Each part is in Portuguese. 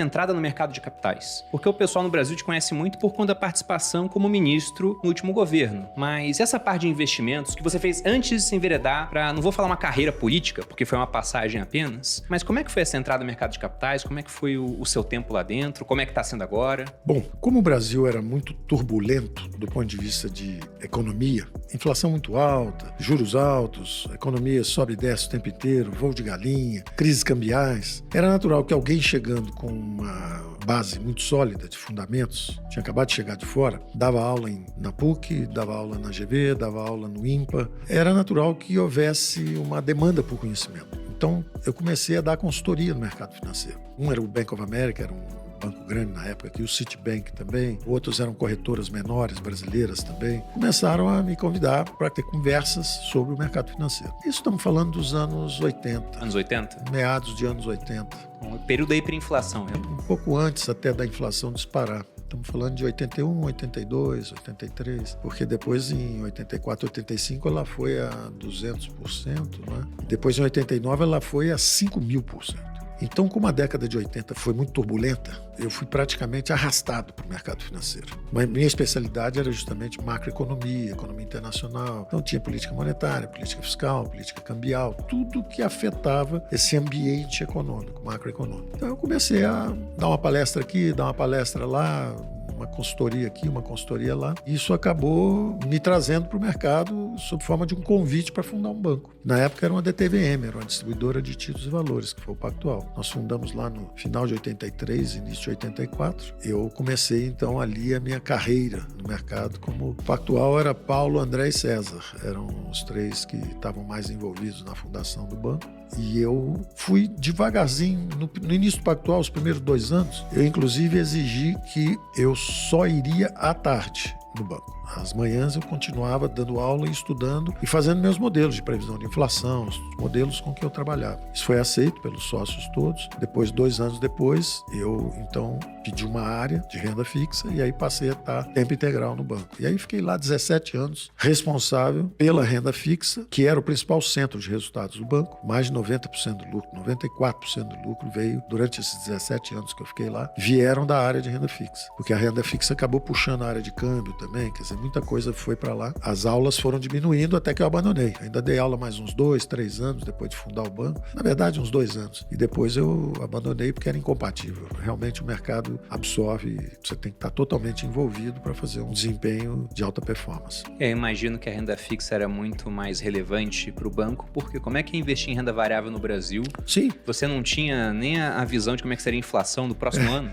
entrada no mercado de capitais? Porque o pessoal no Brasil te conhece muito por conta da participação como ministro no último governo. Mas essa parte de investimentos que você fez antes de se enveredar para, não vou falar uma carreira política, porque foi uma passagem apenas, mas como é que foi essa entrada no mercado de capitais? Como é que foi o seu tempo lá dentro? Como é que está sendo agora? Bom, como o Brasil era muito turbulento do ponto de vista de economia, inflação muito alta, juros altos, a economia sobe e desce o tempo inteiro, voo de galinha, crises cambiais, era natural que alguém chegando com uma base muito sólida de fundamentos, tinha acabado de chegar de fora, dava aula na PUC, dava aula na GV, dava aula no IMPA, era natural que houvesse uma demanda por conhecimento. Então, eu comecei a dar consultoria no mercado financeiro. Um era o Bank of America, era um banco grande na época aqui, o Citibank também, outros eram corretoras menores, brasileiras também, começaram a me convidar para ter conversas sobre o mercado financeiro. Isso estamos falando dos anos 80. Anos 80? Meados de anos 80. Um período da hiperinflação, né? Um pouco antes até da inflação disparar. Estamos falando de 81, 82, 83, porque depois em 84, 85 ela foi a 200%, né? Depois em 89 ela foi a 5.000%. Então, como a década de 80 foi muito turbulenta, eu fui praticamente arrastado para o mercado financeiro. Mas minha especialidade era justamente macroeconomia, economia internacional. Então, tinha política monetária, política fiscal, política cambial, tudo que afetava esse ambiente econômico, macroeconômico. Então, eu comecei a dar uma palestra aqui, dar uma palestra lá, uma consultoria aqui, uma consultoria lá. Isso acabou me trazendo para o mercado sob forma de um convite para fundar um banco. Na época era uma DTVM, era uma distribuidora de títulos e valores, que foi o Pactual. Nós fundamos lá no final de 83, início de 84. Eu comecei então ali a minha carreira no mercado como Pactual era Paulo, André e César. Eram os três que estavam mais envolvidos na fundação do banco. E eu fui devagarzinho, no início do Pactual, os primeiros 2 anos, eu inclusive exigi que eu só iria à tarde no banco. Às manhãs eu continuava dando aula e estudando e fazendo meus modelos de previsão de inflação, os modelos com que eu trabalhava. Isso foi aceito pelos sócios todos. Depois, 2 anos depois, eu então pedi uma área de renda fixa e aí passei a estar tempo integral no banco. E aí fiquei lá 17 anos responsável pela renda fixa, que era o principal centro de resultados do banco. Mais de 90% do lucro, 94% do lucro veio durante esses 17 anos que eu fiquei lá, vieram da área de renda fixa. Porque a renda fixa acabou puxando a área de câmbio também, quer dizer, muita coisa foi para lá. As aulas foram diminuindo até que eu abandonei. Ainda dei aula mais uns 2, 3 anos depois de fundar o banco. Na verdade, uns 2 anos. E depois eu abandonei porque era incompatível. Realmente o mercado absorve, você tem que estar totalmente envolvido para fazer um desempenho de alta performance. Eu imagino que a renda fixa era muito mais relevante para o banco, porque como é que é investir em renda variável no Brasil? Sim. Você não tinha nem a visão de como é que seria a inflação do próximo ano?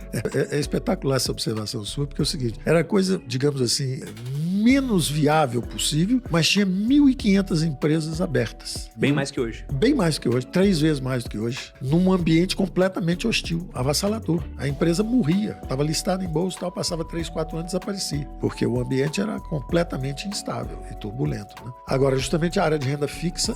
É espetacular essa observação sua, porque é o seguinte, era coisa, digamos assim, menos viável possível, mas tinha 1.500 empresas abertas. Bem mais que hoje. Bem mais que hoje, 3 vezes mais do que hoje, num ambiente completamente hostil, avassalador. A empresa morria, estava listada em bolsa e tal, passava 3, 4 anos e desaparecia, porque o ambiente era completamente instável e turbulento, né? Agora, justamente a área de renda fixa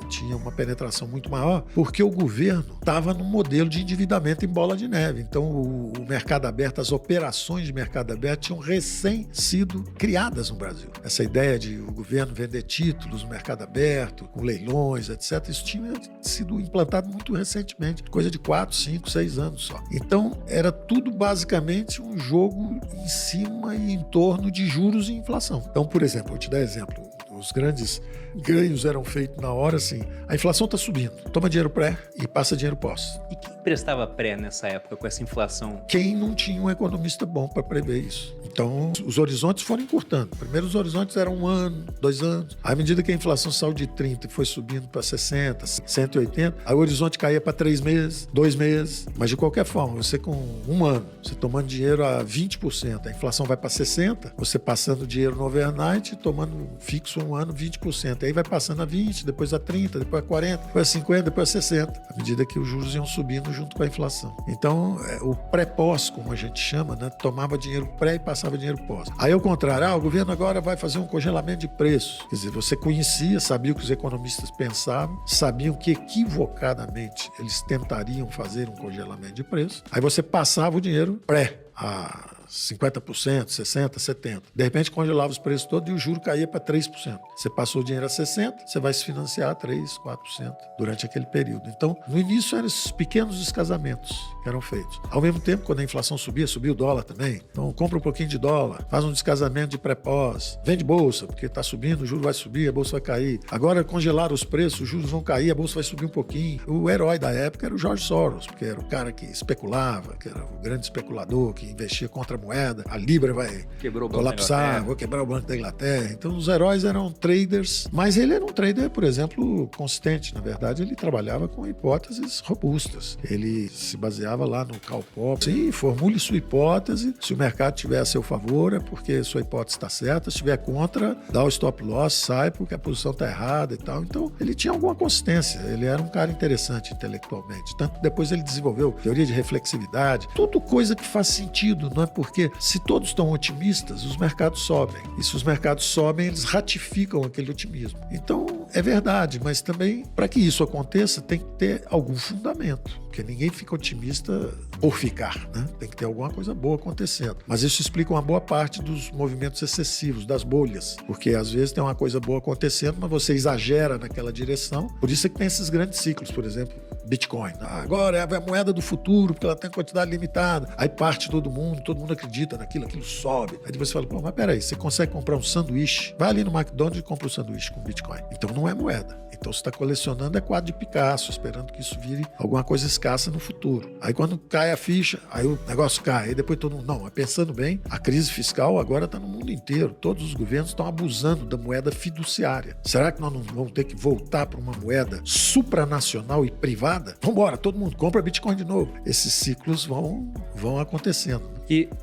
tinha uma penetração muito maior, porque o governo estava num modelo de endividamento em bola de neve. Então, o mercado aberto, as operações de mercado aberto tinham recém sido criadas no Brasil. Essa ideia de o governo vender títulos no mercado aberto, com leilões, etc., isso tinha sido implantado muito recentemente, coisa de 4, 5, 6 anos só. Então, era tudo basicamente um jogo em cima e em torno de juros e inflação. Então, por exemplo, vou te dar exemplo. Os grandes ganhos eram feitos na hora assim, a inflação está subindo, toma dinheiro pré e passa dinheiro pós. E quem prestava pré nessa época com essa inflação? Quem não tinha um economista bom para prever isso. Então, os horizontes foram encurtando. Primeiro os horizontes eram 1 ano, 2 anos. À medida que a inflação saiu de 30 e foi subindo para 60, 180, aí o horizonte caía para 3 meses, 2 meses. Mas de qualquer forma, você com 1 ano, você tomando dinheiro a 20%, a inflação vai para 60%, você passando dinheiro no overnight, tomando fixo 1 ano, 20%. Aí vai passando a 20%, depois a 30%, depois a 40%, depois a 50%, depois a 60%. À medida que os juros iam subindo junto com a inflação. Então, o pré-pós, como a gente chama, né, tomava dinheiro pré e passava dinheiro pós. Aí, ao contrário, o governo agora vai fazer um congelamento de preços. Quer dizer, você conhecia, sabia o que os economistas pensavam, sabiam que equivocadamente eles tentariam fazer um congelamento de preços. Aí você passava o dinheiro pré a 50%, 60%, 70%. De repente congelava os preços todos e o juro caía para 3%. Você passou o dinheiro a 60%, você vai se financiar a 3%, 4% durante aquele período. Então, no início eram esses pequenos descasamentos que eram feitos. Ao mesmo tempo, quando a inflação subia o dólar também. Então, compra um pouquinho de dólar, faz um descasamento de pré-pós, vende bolsa, porque está subindo, o juro vai subir, a bolsa vai cair. Agora congelaram os preços, os juros vão cair, a bolsa vai subir um pouquinho. O herói da época era o George Soros, porque era o cara que especulava, que era o grande especulador, que investia contra a moeda. A Libra vai colapsar, vou quebrar o Banco da Inglaterra. Então, os heróis eram traders, mas ele era um trader, por exemplo, consistente. Na verdade, ele trabalhava com hipóteses robustas. Ele se baseava lá no Karl Popper. Sim, formule sua hipótese. Se o mercado estiver a seu favor, é porque sua hipótese está certa. Se estiver contra, dá o stop loss, sai porque a posição está errada e tal. Então, ele tinha alguma consistência. Ele era um cara interessante intelectualmente. Tanto que depois ele desenvolveu teoria de reflexividade. Tudo coisa que faz sentido, não é? Porque se todos estão otimistas, os mercados sobem. E se os mercados sobem, eles ratificam aquele otimismo. Então, é verdade, mas também, para que isso aconteça, tem que ter algum fundamento. Porque ninguém fica otimista por ficar, né? Tem que ter alguma coisa boa acontecendo. Mas isso explica uma boa parte dos movimentos excessivos, das bolhas. Porque às vezes tem uma coisa boa acontecendo, mas você exagera naquela direção. Por isso é que tem esses grandes ciclos, por exemplo, Bitcoin. Agora é a moeda do futuro, porque ela tem quantidade limitada. Aí parte todo mundo acredita naquilo, aquilo sobe. Aí você fala, pô, mas peraí, você consegue comprar um sanduíche? Vai ali no McDonald's e compra um sanduíche com Bitcoin. Então não é moeda. Então você está colecionando quadro de Picasso, esperando que isso vire alguma coisa escassa no futuro. Aí quando cai a ficha, aí o negócio cai. Aí depois todo mundo, não, mas pensando bem, a crise fiscal agora está no mundo inteiro. Todos os governos estão abusando da moeda fiduciária. Será que nós não vamos ter que voltar para uma moeda supranacional e privada? Vamos embora, todo mundo compra Bitcoin de novo. Esses ciclos vão acontecendo.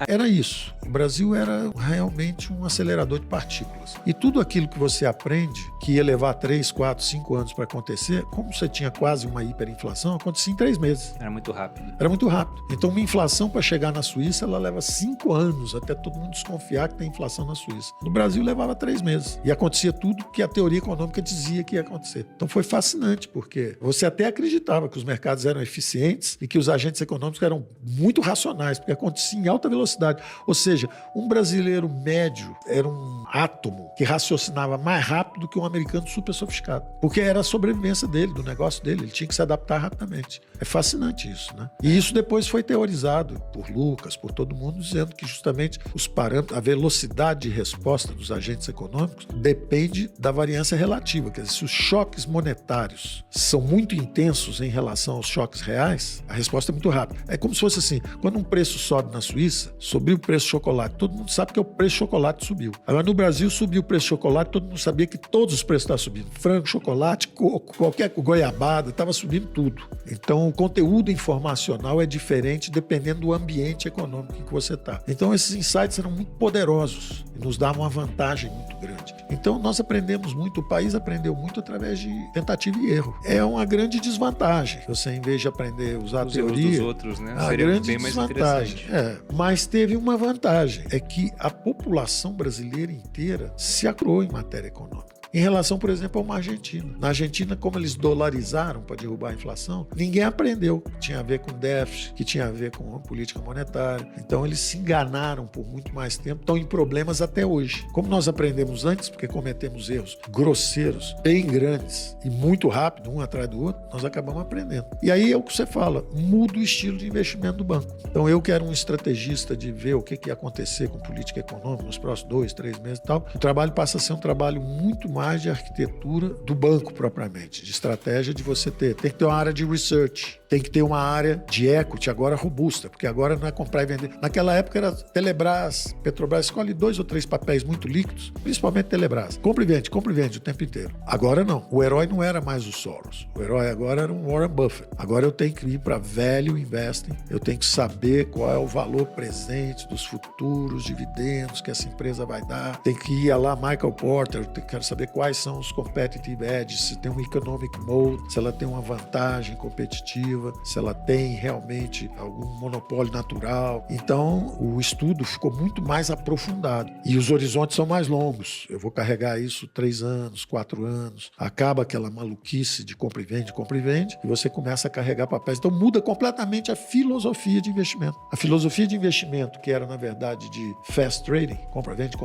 Era isso. O Brasil era realmente um acelerador de partículas. E tudo aquilo que você aprende, que ia levar 3, 4, 5 anos para acontecer, como você tinha quase uma hiperinflação, acontecia em 3 meses. Era muito rápido. Era muito rápido. Então, uma inflação para chegar na Suíça, ela leva 5 anos até todo mundo desconfiar que tem inflação na Suíça. No Brasil, levava 3 meses. E acontecia tudo que a teoria econômica dizia que ia acontecer. Então, foi fascinante, porque você até acreditava que os mercados eram eficientes e que os agentes econômicos eram muito racionais, porque acontecia em alta velocidade. Ou seja, um brasileiro médio era um átomo que raciocinava mais rápido que um americano super sofisticado. Porque era a sobrevivência dele, do negócio dele. Ele tinha que se adaptar rapidamente. É fascinante isso, né? E isso depois foi teorizado por Lucas, por todo mundo, dizendo que justamente os parâmetros, a velocidade de resposta dos agentes econômicos depende da variância relativa. Quer dizer, se os choques monetários são muito intensos em relação aos choques reais, a resposta é muito rápida. É como se fosse assim, quando um preço sobe na Suíça, subiu o preço de chocolate. Todo mundo sabe que o preço de chocolate subiu. Agora, no Brasil, subiu o preço de chocolate, todo mundo sabia que todos os preços estavam subindo. Frango, chocolate, coco, qualquer goiabada, estava subindo tudo. Então, o conteúdo informacional é diferente dependendo do ambiente econômico em que você está. Então, esses insights eram muito poderosos e nos davam uma vantagem muito grande. Então, nós aprendemos muito, o país aprendeu muito através de tentativa e erro. É uma grande desvantagem. Você, em vez de aprender a usar a teoria... Os dos outros, né? A Seria grande bem mais desvantagem. interessante. Mas teve uma vantagem, é que a população brasileira inteira se acroou em matéria econômica. Em relação, por exemplo, a uma Argentina. Na Argentina, como eles dolarizaram para derrubar a inflação, ninguém aprendeu que tinha a ver com déficit, que tinha a ver com a política monetária. Então, eles se enganaram por muito mais tempo, estão em problemas até hoje. Como nós aprendemos antes, porque cometemos erros grosseiros, bem grandes e muito rápido, um atrás do outro, nós acabamos aprendendo. E aí é o que você fala, muda o estilo de investimento do banco. Então, eu que era um estrategista de ver o que ia acontecer com política econômica nos próximos 2, 3 meses e tal, o trabalho passa a ser um trabalho muito mais de arquitetura do banco propriamente, de estratégia de você tem que ter uma área de research, tem que ter uma área de equity agora robusta, porque agora não é comprar e vender. Naquela época era Telebrás, Petrobras, escolhe 2 ou 3 papéis muito líquidos, principalmente Telebrás. Compra e vende o tempo inteiro. Agora não, o herói não era mais o Soros, o herói agora era um Warren Buffett. Agora eu tenho que ir para value investing, eu tenho que saber qual é o valor presente dos futuros dividendos que essa empresa vai dar, tem que ir lá Michael Porter, eu quero saber ver quais são os competitive edges, se tem um economic mode, se ela tem uma vantagem competitiva, se ela tem realmente algum monopólio natural. Então, o estudo ficou muito mais aprofundado. E os horizontes são mais longos. Eu vou carregar isso 3 anos, 4 anos. Acaba aquela maluquice de compra e vende, e você começa a carregar papéis. Então, muda completamente a filosofia de investimento. A filosofia de investimento, que era, na verdade, de fast trading, compra-vende,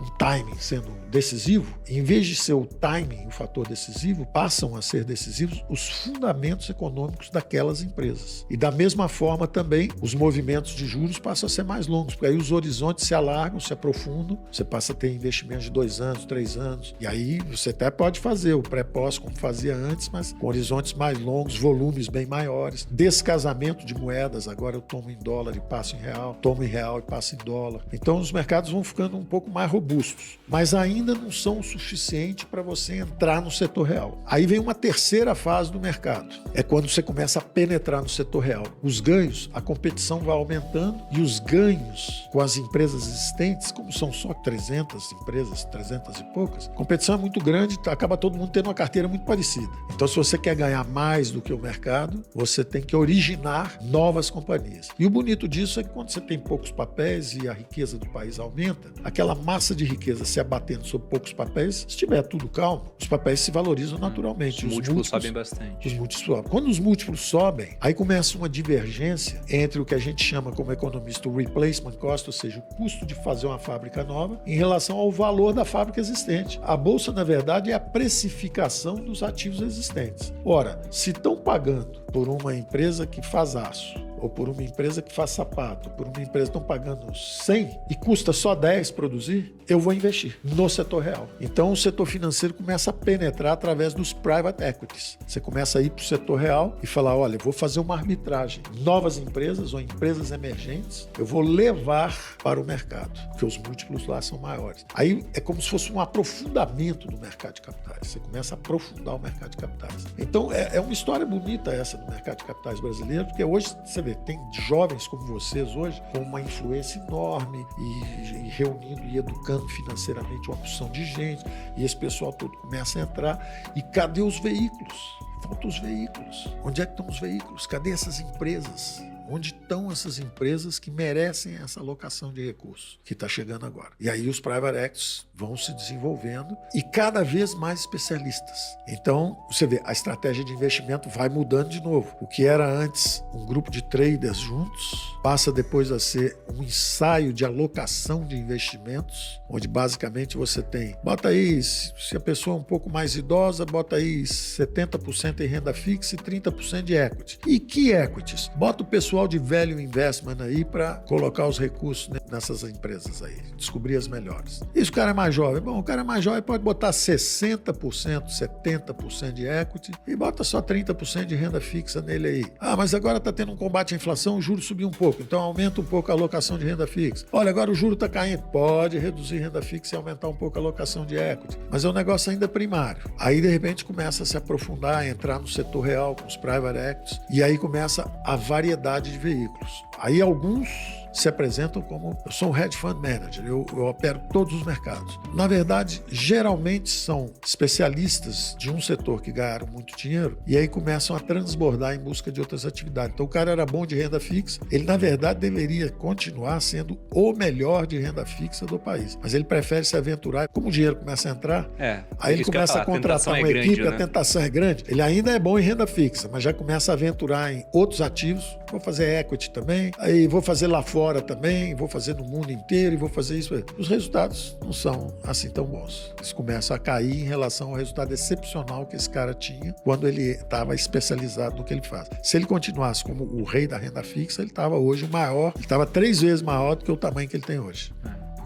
um timing sendo decisivo, em vez de ser o timing o fator decisivo, passam a ser decisivos os fundamentos econômicos daquelas empresas. E da mesma forma também, os movimentos de juros passam a ser mais longos, porque aí os horizontes se alargam, se aprofundam, você passa a ter investimentos de 2 anos, 3 anos, e aí você até pode fazer o pré-pós como fazia antes, mas com horizontes mais longos, volumes bem maiores, descasamento de moedas, agora eu tomo em dólar e passo em real, tomo em real e passo em dólar. Então os mercados vão ficando um pouco mais robustos, mas ainda não são o suficiente para você entrar no setor real. Aí vem uma terceira fase do mercado, é quando você começa a penetrar no setor real. Os ganhos, a competição vai aumentando e os ganhos com as empresas existentes, como são só 300 empresas, 300 e poucas, a competição é muito grande, acaba todo mundo tendo uma carteira muito parecida. Então, se você quer ganhar mais do que o mercado, você tem que originar novas companhias. E o bonito disso é que quando você tem poucos papéis e a riqueza do país aumenta, aquela massa de riqueza se abatendo sobre poucos papéis, se tiver tudo calmo, os papéis se valorizam naturalmente. Os múltiplos sobem bastante. Os múltiplos sobem. Quando os múltiplos sobem, aí começa uma divergência entre o que a gente chama como economista o replacement cost, ou seja, o custo de fazer uma fábrica nova, em relação ao valor da fábrica existente. A bolsa, na verdade, é a precificação dos ativos existentes. Ora, se estão pagando por uma empresa que faz aço, ou por uma empresa que faz sapato, por uma empresa que estão pagando 100 e custa só 10 produzir, eu vou investir no setor real. Então o setor financeiro começa a penetrar através dos private equities. Você começa a ir para o setor real e falar, olha, eu vou fazer uma arbitragem. Novas empresas ou empresas emergentes, eu vou levar para o mercado, porque os múltiplos lá são maiores. Aí é como se fosse um aprofundamento do mercado de capitais. Você começa a aprofundar o mercado de capitais. Então é uma história bonita essa do mercado de capitais brasileiro, porque hoje você vê, tem jovens como vocês hoje com uma influência enorme e reunindo e educando financeiramente uma porção de gente, e esse pessoal todo começa a entrar. E cadê os veículos? Faltam os veículos. Onde é que estão os veículos? Cadê essas empresas? Onde estão essas empresas que merecem essa alocação de recursos que está chegando agora? E aí os private equities vão se desenvolvendo e cada vez mais especialistas. Então, você vê, a estratégia de investimento vai mudando de novo. O que era antes um grupo de traders juntos, passa depois a ser um ensaio de alocação de investimentos, onde basicamente você tem, bota aí, se a pessoa é um pouco mais idosa, bota aí 70% em renda fixa e 30% de equity. E que equities? Bota o pessoal de value investment aí para colocar os recursos nessas empresas aí, descobrir as melhores. E se o cara é mais jovem? Bom, o cara é mais jovem pode botar 60%, 70% de equity e bota só 30% de renda fixa nele aí. Ah, mas agora está tendo um combate à inflação, o juro subiu um pouco, então aumenta um pouco a alocação de renda fixa. Olha, agora o juro está caindo, pode reduzir renda fixa e aumentar um pouco a alocação de equity, mas é um negócio ainda primário. Aí, de repente, começa a se aprofundar, entrar no setor real com os private equities, e aí começa a variedade de veículos. Aí alguns se apresentam como, eu sou um hedge fund manager, eu opero todos os mercados. Na verdade, geralmente são especialistas de um setor que ganharam muito dinheiro e aí começam a transbordar em busca de outras atividades. Então o cara era bom de renda fixa, ele na verdade deveria continuar sendo o melhor de renda fixa do país, mas ele prefere se aventurar. Como o dinheiro começa a entrar, aí ele começa a contratar uma equipe, a tentação é grande. Ele ainda é bom em renda fixa, mas já começa a aventurar em outros ativos. Vou fazer equity também, aí vou fazer lá fora também, vou fazer no mundo inteiro e vou fazer isso. Os resultados não são assim tão bons. Eles começam a cair em relação ao resultado excepcional que esse cara tinha quando ele estava especializado no que ele faz. Se ele continuasse como o rei da renda fixa, ele estava hoje maior, ele estava 3 vezes maior do que o tamanho que ele tem hoje.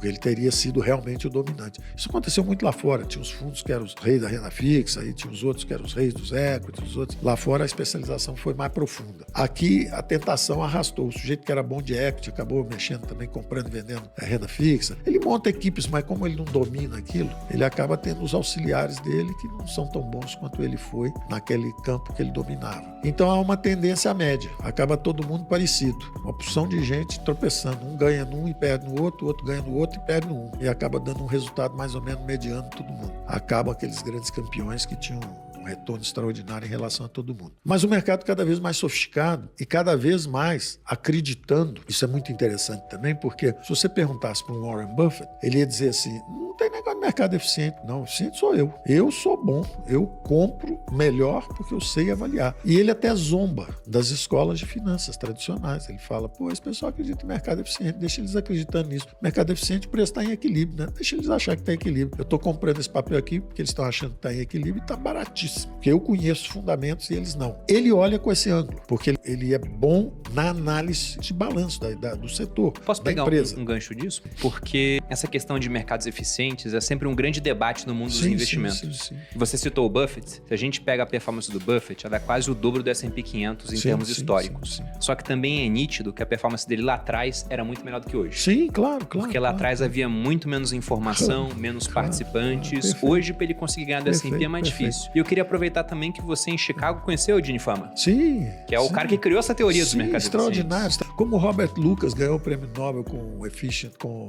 Ele teria sido realmente o dominante. Isso aconteceu muito lá fora. Tinha os fundos que eram os reis da renda fixa, aí tinha os outros que eram os reis dos equities, os outros. Lá fora a especialização foi mais profunda. Aqui a tentação arrastou. O sujeito que era bom de equity acabou mexendo também, comprando e vendendo a renda fixa. Ele monta equipes, mas como ele não domina aquilo, ele acaba tendo os auxiliares dele que não são tão bons quanto ele foi naquele campo que ele dominava. Então há uma tendência à média. Acaba todo mundo parecido. Uma porção de gente tropeçando. Um ganha num e perde no outro, o outro ganha no outro. outro e perde um. E acaba dando um resultado mais ou menos mediano todo mundo. Acabam aqueles grandes campeões que tinham um retorno extraordinário em relação a todo mundo. Mas o mercado cada vez mais sofisticado e cada vez mais acreditando. Isso é muito interessante também, porque se você perguntasse para um Warren Buffett, ele ia dizer assim, não tem negócio de mercado eficiente, não. Eficiente sou eu. Eu sou bom. Eu compro melhor porque eu sei avaliar. E ele até zomba das escolas de finanças tradicionais. Ele fala, pô, esse pessoal acredita em mercado eficiente, deixa eles acreditando nisso. Mercado eficiente, o preço está em equilíbrio, né? Deixa eles achar que está em equilíbrio. Eu estou comprando esse papel aqui porque eles estão achando que está em equilíbrio e está baratíssimo. Porque eu conheço fundamentos e eles não. Ele olha com esse ângulo, porque ele é bom na análise de balanço do setor. Posso pegar um gancho disso? Porque essa questão de mercados eficientes é sempre um grande debate no mundo dos investimentos. Sim. Você citou o Buffett. Se a gente pega a performance do Buffett, ela é quase o dobro do S&P 500 em termos históricos. Sim. Só que também é nítido que a performance dele lá atrás era muito melhor do que hoje. Sim, claro. Porque lá atrás havia muito menos informação, menos participantes. Perfeito. Hoje, para ele conseguir ganhar do S&P é mais difícil. E eu queria aproveitar também que você em Chicago conheceu o Gene Fama. Sim. Que é o cara que criou essa teoria dos mercados extraordinário. Como o Robert Lucas ganhou o prêmio Nobel com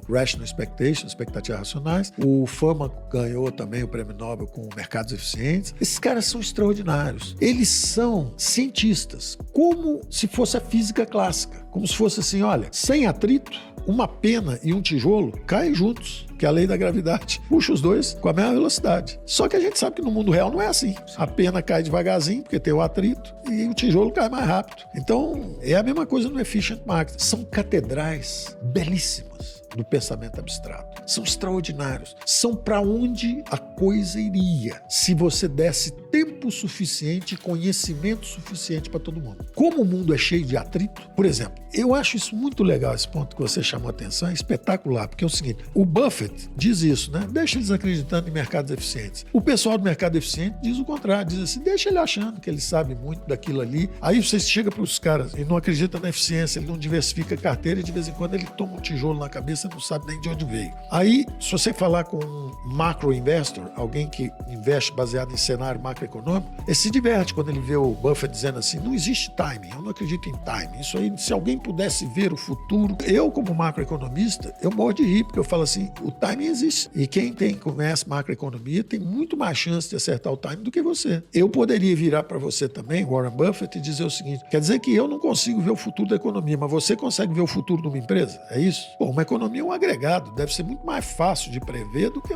Rational Expectations, expectativas racionais. O Fama ganhou também o prêmio Nobel com mercados eficientes. Esses caras são extraordinários. Eles são cientistas, como se fosse a física clássica. Como se fosse assim, olha, sem atrito, uma pena e um tijolo caem juntos, que é a lei da gravidade. Puxa os dois com a mesma velocidade. Só que a gente sabe que no mundo real não é assim. A pena cai devagarzinho, porque tem o atrito, e o tijolo cai mais rápido. Então, é a mesma coisa no Efficient Market. São catedrais belíssimas do pensamento abstrato. São extraordinários. São para onde a coisa iria se você desse tempo suficiente e conhecimento suficiente para todo mundo. Como o mundo é cheio de atrito, por exemplo, eu acho isso muito legal, esse ponto que você chamou a atenção, é espetacular, porque é o seguinte, o Buffett diz isso, né? Deixa eles acreditando em mercados eficientes. O pessoal do mercado eficiente diz o contrário, diz assim, deixa ele achando que ele sabe muito daquilo ali. Aí você chega para os caras e não acredita na eficiência, ele não diversifica a carteira e de vez em quando ele toma um tijolo na cabeça e não sabe nem de onde veio. Aí, se você falar com um macro investor, alguém que investe baseado em cenário macroeconômico, ele se diverte quando ele vê o Buffett dizendo assim, não existe timing, eu não acredito em timing. Isso aí, se alguém pudesse ver o futuro, eu como macroeconomista, eu morro de rir, porque eu falo assim, o timing existe. E quem conhece macroeconomia tem muito mais chance de acertar o timing do que você. Eu poderia virar para você também, Warren Buffett, e dizer o seguinte, quer dizer que eu não consigo ver o futuro da economia, mas você consegue ver o futuro de uma empresa? É isso? Bom, uma economia é um agregado, deve ser muito mais fácil de prever do que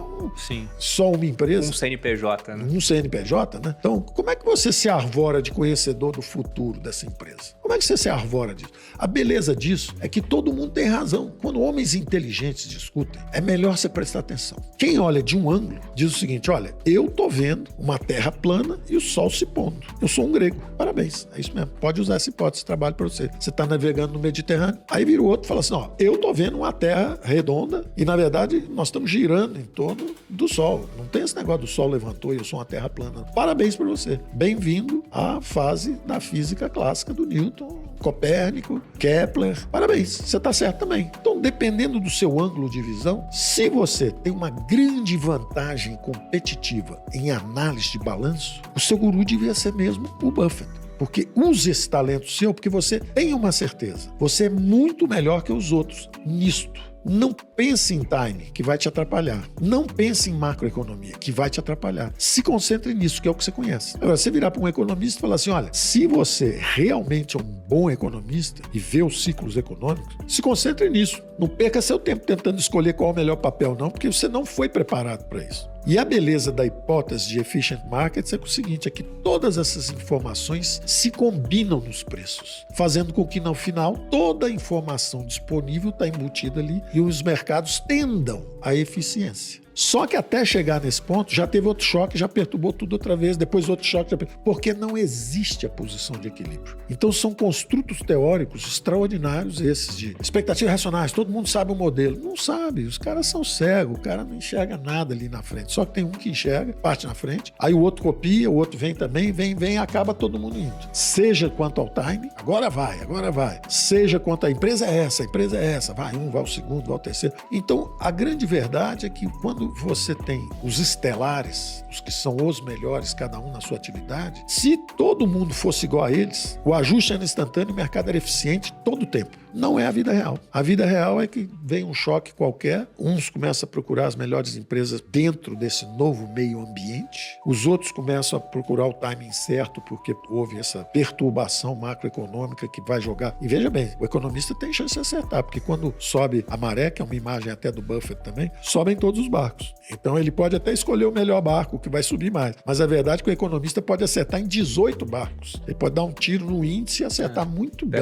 só uma empresa. Um CNPJ, né? Um CNPJ, né? Então, como é que você se arvora de conhecedor do futuro dessa empresa? Como é que você se arvora disso? A beleza disso é que todo mundo tem razão. Quando homens inteligentes discutem, é melhor você prestar atenção. Quem olha de um ângulo diz o seguinte, olha, eu tô vendo uma terra plana e o sol se pondo. Eu sou um grego. Parabéns. É isso mesmo. Pode usar essa hipótese, trabalho para você. Você está navegando no Mediterrâneo. Aí vira o outro e fala assim, ó, eu tô vendo uma terra redonda e, na verdade, nós estamos girando em torno do sol. Não tem esse negócio do sol levantou e eu sou uma terra plana. Parabéns para você. Bem-vindo à fase da física clássica do Newton, Copérnico, Kepler. Parabéns, você está certo também. Então, dependendo do seu ângulo de visão, se você tem uma grande vantagem competitiva em análise de balanço, o seu guru devia ser mesmo o Buffett. Porque use esse talento seu, porque você tem uma certeza. Você é muito melhor que os outros nisto. Não pense em time, que vai te atrapalhar. Não pense em macroeconomia, que vai te atrapalhar. Se concentre nisso, que é o que você conhece. Agora, você virar para um economista e falar assim, olha, se você realmente é um bom economista e vê os ciclos econômicos, se concentre nisso. Não perca seu tempo tentando escolher qual é o melhor papel, não, porque você não foi preparado para isso. E a beleza da hipótese de Efficient Markets é o seguinte, é que todas essas informações se combinam nos preços, fazendo com que, no final, toda a informação disponível está embutida ali e os mercados tendam à eficiência. Só que até chegar nesse ponto, já teve outro choque, já perturbou tudo outra vez, depois outro choque, porque não existe a posição de equilíbrio. Então são construtos teóricos extraordinários esses de expectativas racionais, todo mundo sabe o modelo. Não sabe, os caras são cegos, o cara não enxerga nada ali na frente, só que tem um que enxerga, parte na frente, aí o outro copia, o outro vem também, vem, acaba todo mundo indo. Seja quanto ao time, agora vai. Seja quanto à empresa é essa, vai um, vai o segundo, vai o terceiro. Então a grande verdade é que quando você tem os estelares, os que são os melhores, cada um na sua atividade, se todo mundo fosse igual a eles, o ajuste era instantâneo e o mercado era eficiente todo o tempo. Não é a vida real. A vida real é que vem um choque qualquer, uns começam a procurar as melhores empresas dentro desse novo meio ambiente, os outros começam a procurar o timing certo porque houve essa perturbação macroeconômica que vai jogar. E veja bem, o economista tem chance de acertar, porque quando sobe a maré, que é uma imagem até do Buffett também, sobem todos os barcos. Então ele pode até escolher o melhor barco, que vai subir mais. Mas a verdade é que o economista pode acertar em 18 barcos. Ele pode dar um tiro no índice e acertar muito bem.